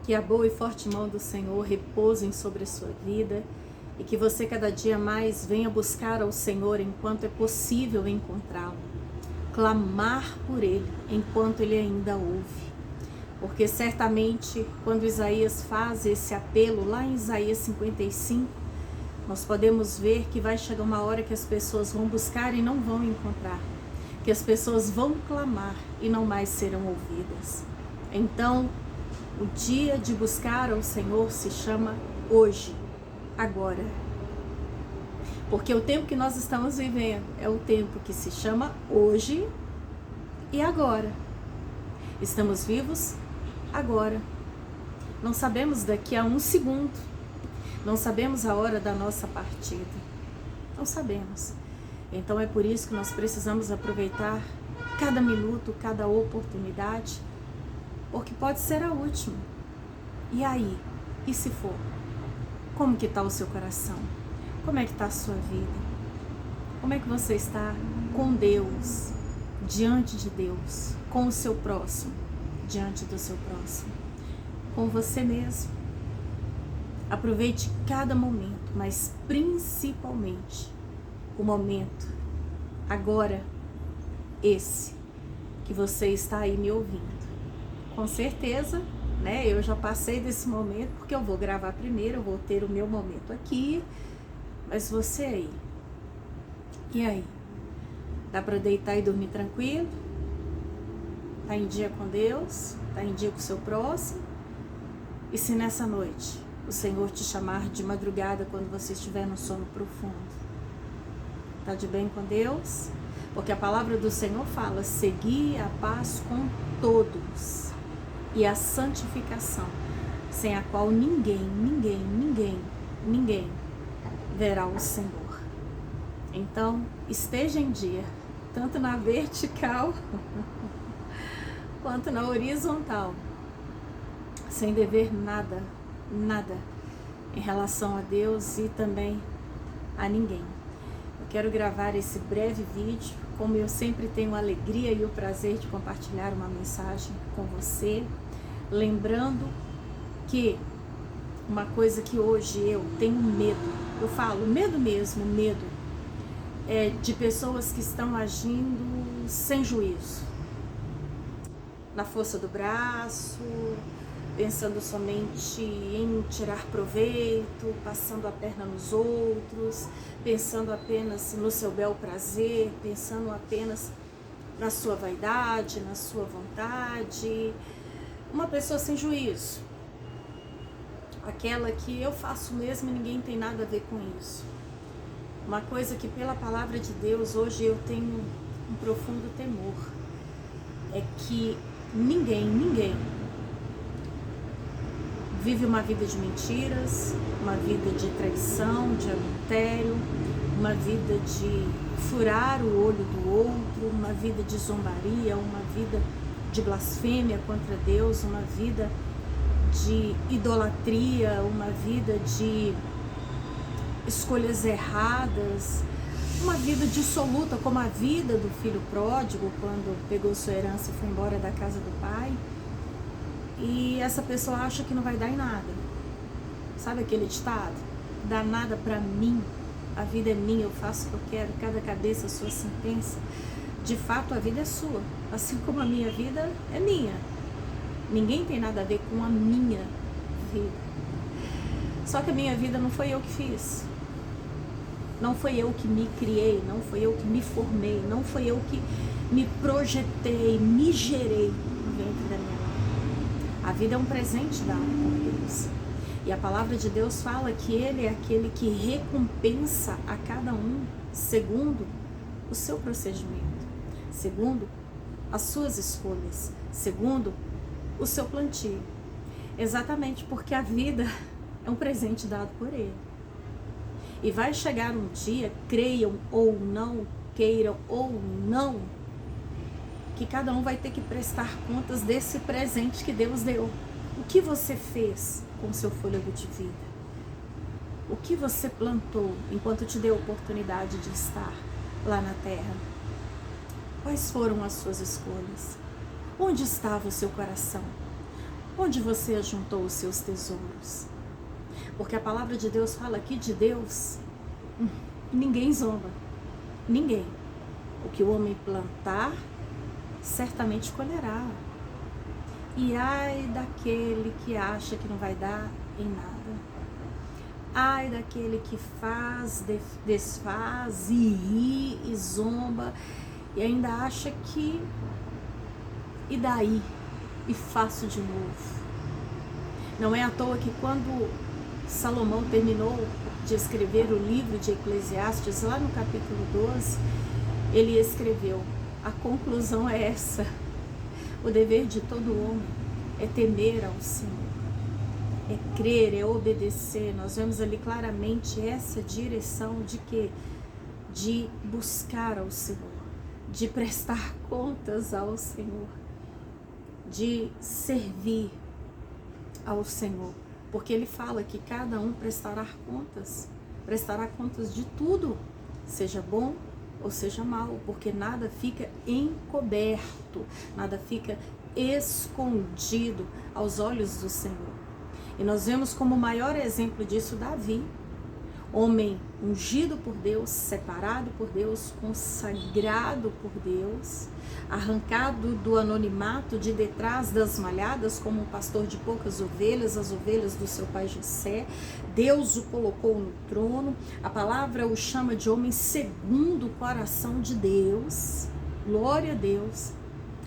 Que a boa e forte mão do Senhor repousem sobre a sua vida e que você cada dia mais venha buscar ao Senhor enquanto é possível encontrá-lo. Clamar por Ele enquanto Ele ainda ouve. Porque certamente quando Isaías faz esse apelo lá em Isaías 55, nós podemos ver que vai chegar uma hora que as pessoas vão buscar e não vão encontrar. Que as pessoas vão clamar e não mais serão ouvidas. Então, o dia de buscar ao Senhor se chama hoje, agora. Porque o tempo que nós estamos vivendo é o tempo que se chama hoje e agora. Estamos vivos agora. Não sabemos daqui a um segundo. Não sabemos a hora da nossa partida. Não sabemos. Então é por isso que nós precisamos aproveitar cada minuto, cada oportunidade, porque pode ser a última. E aí? E se for? Como que está o seu coração? Como é que está a sua vida? Como é que você está com Deus, diante de Deus, com o seu próximo, diante do seu próximo, com você mesmo? Aproveite cada momento, mas principalmente o momento, agora, esse, que você está aí me ouvindo. Com certeza, né? Eu já passei desse momento, porque eu vou gravar primeiro, eu vou ter o meu momento aqui, mas você aí, e aí? Dá para deitar e dormir tranquilo? Tá em dia com Deus? Tá em dia com o seu próximo? E se nessa noite o Senhor te chamar de madrugada quando você estiver no sono profundo? Tá de bem com Deus? Porque a palavra do Senhor fala: segui a paz com todos e a santificação, sem a qual ninguém verá o Senhor. Então, esteja em dia, tanto na vertical quanto na horizontal, sem dever nada em relação a Deus e também a ninguém. Eu quero gravar esse breve vídeo, como eu sempre tenho a alegria e o prazer de compartilhar uma mensagem com você, lembrando que uma coisa que hoje eu tenho medo, eu falo medo mesmo, medo, é de pessoas que estão agindo sem juízo, na força do braço, pensando somente em tirar proveito, passando a perna nos outros, pensando apenas no seu bel prazer, pensando apenas na sua vaidade, na sua vontade. Uma pessoa sem juízo, aquela que eu faço mesmo e ninguém tem nada a ver com isso. Uma coisa que pela palavra de Deus hoje eu tenho um profundo temor, é que ninguém vive uma vida de mentiras, uma vida de traição, de adultério, uma vida de furar o olho do outro, uma vida de zombaria, uma vida de blasfêmia contra Deus, uma vida de idolatria, uma vida de escolhas erradas, uma vida dissoluta, como a vida do filho pródigo, quando pegou sua herança e foi embora da casa do pai. E essa pessoa acha que não vai dar em nada. Sabe aquele ditado? Dá nada pra mim, a vida é minha, eu faço o que eu quero, cada cabeça a sua sentença. De fato, a vida é sua, assim como a minha vida é minha. Ninguém tem nada a ver com a minha vida. Só que a minha vida não foi eu que fiz. Não foi eu que me criei, não foi eu que me formei, não foi eu que me projetei, me gerei no ventre da minha mãe. A vida é um presente dado por Deus. E a palavra de Deus fala que Ele é aquele que recompensa a cada um segundo o seu procedimento, segundo as suas escolhas, segundo o seu plantio. Exatamente porque a vida é um presente dado por Ele. E vai chegar um dia, creiam ou não, queiram ou não, que cada um vai ter que prestar contas desse presente que Deus deu. O que você fez com o seu fôlego de vida? O que você plantou enquanto te deu a oportunidade de estar lá na terra? Quais foram as suas escolhas? Onde estava o seu coração? Onde você ajuntou os seus tesouros? Porque a palavra de Deus fala aqui de Deus, ninguém zomba, ninguém. O que o homem plantar, certamente colherá. E ai daquele que acha que não vai dar em nada. Ai daquele que faz, desfaz, e ri, e zomba, e ainda acha que, e daí? E faço de novo. Não é à toa que quando Salomão terminou de escrever o livro de Eclesiastes, lá no capítulo 12, ele escreveu: a conclusão é essa: o dever de todo homem é temer ao Senhor, é crer, é obedecer. Nós vemos ali claramente essa direção de quê? De buscar ao Senhor, de prestar contas ao Senhor, de servir ao Senhor, porque ele fala que cada um prestará contas de tudo, seja bom ou seja mal, porque nada fica encoberto, nada fica escondido aos olhos do Senhor. E nós vemos como maior exemplo disso Davi, homem ungido por Deus, separado por Deus, consagrado por Deus, arrancado do anonimato de detrás das malhadas como um pastor de poucas ovelhas, as ovelhas do seu pai Jessé. Deus o colocou no trono, a palavra o chama de homem segundo o coração de Deus, glória a Deus.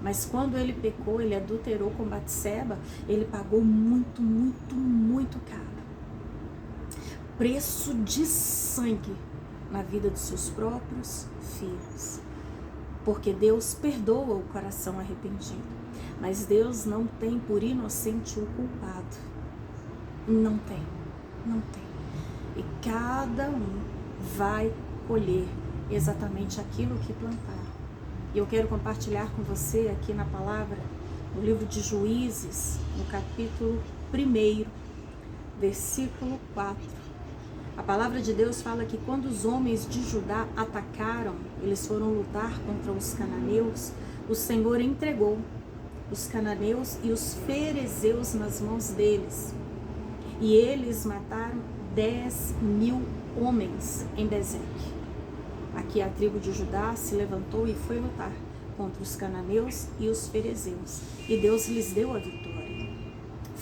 Mas quando ele pecou, ele adulterou com Batseba, ele pagou muito, muito, muito caro. Preço de sangue na vida dos seus próprios filhos. Porque Deus perdoa o coração arrependido, mas Deus não tem por inocente o culpado. Não tem, não tem. E cada um vai colher exatamente aquilo que plantar. E eu quero compartilhar com você aqui na palavra, no livro de Juízes, no capítulo 1, versículo 4. A palavra de Deus fala que quando os homens de Judá atacaram, eles foram lutar contra os cananeus, o Senhor entregou os cananeus e os ferezeus nas mãos deles. E eles mataram 10.000 homens em Bezeque. Aqui a tribo de Judá se levantou e foi lutar contra os cananeus e os ferezeus. E Deus lhes deu a vitória.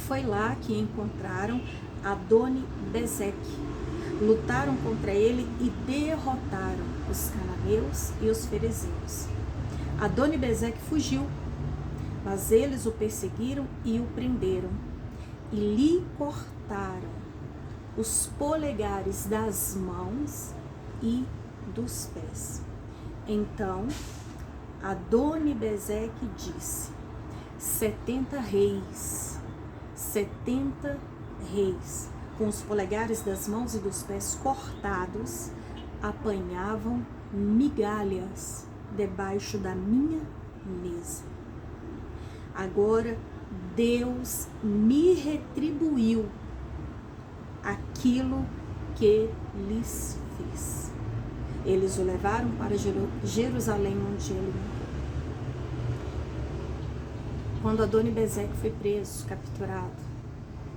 Foi lá que encontraram Adoni-Bezeque. Lutaram contra ele e derrotaram os cananeus e os ferezeus. Adoni-Bezeque fugiu, mas eles o perseguiram e o prenderam, e lhe cortaram os polegares das mãos e dos pés. Então Adoni-Bezeque disse: 70 reis, com os polegares das mãos e dos pés cortados, apanhavam migalhas debaixo da minha mesa. Agora Deus me retribuiu aquilo que lhes fiz. Eles o levaram para Jerusalém, onde ele morreu. Quando Adoni-Bezeque foi preso, capturado,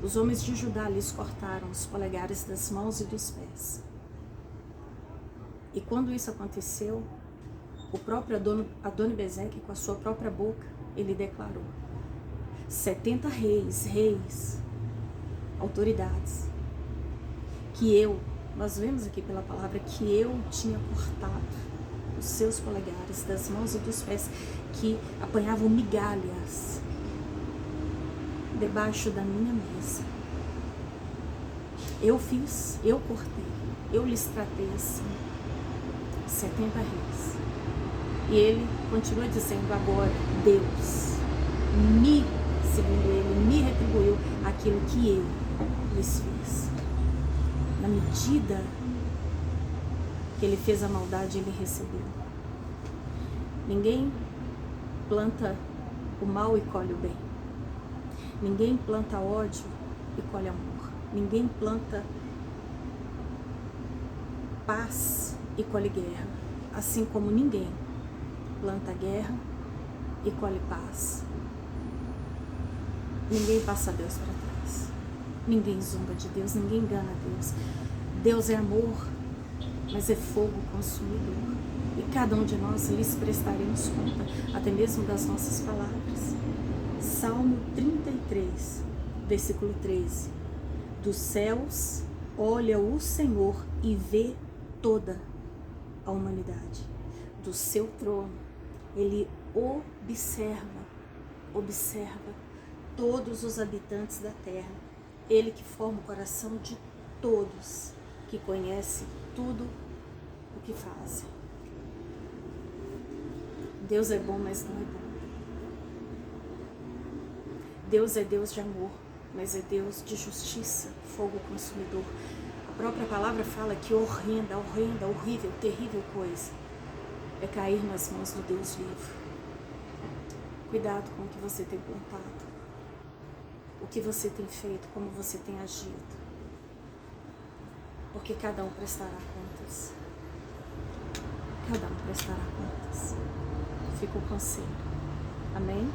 os homens de Judá lhes cortaram os polegares das mãos e dos pés. E quando isso aconteceu, o próprio Adoni-Bezeque, com a sua própria boca, ele declarou: 70 reis, autoridades, nós vemos aqui pela palavra que eu tinha cortado os seus polegares das mãos e dos pés, que apanhavam migalhas debaixo da minha mesa. Eu fiz, eu cortei, eu lhes tratei assim. 70 reis. E ele continua dizendo: agora Deus segundo ele, me retribuiu aquilo que eu lhes fiz. Na medida que ele fez a maldade, ele recebeu. Ninguém planta o mal e colhe o bem. Ninguém planta ódio e colhe amor. Ninguém planta paz e colhe guerra. Assim como ninguém planta guerra e colhe paz. Ninguém passa Deus para trás. Ninguém zomba de Deus, ninguém engana Deus. Deus é amor, mas é fogo consumidor. E cada um de nós lhes prestaremos conta, até mesmo das nossas palavras. Salmo 33, versículo 13. Dos céus olha o Senhor e vê toda a humanidade. Do seu trono, ele observa todos os habitantes da terra. Ele que forma o coração de todos, que conhece tudo o que fazem. Deus é bom, mas não é bom. Deus é Deus de amor, mas é Deus de justiça, fogo consumidor. A própria palavra fala que horrenda, horrível, terrível coisa é cair nas mãos do Deus vivo. Cuidado com o que você tem plantado, o que você tem feito, como você tem agido, porque cada um prestará contas. Cada um prestará contas. Fica o conselho. Amém?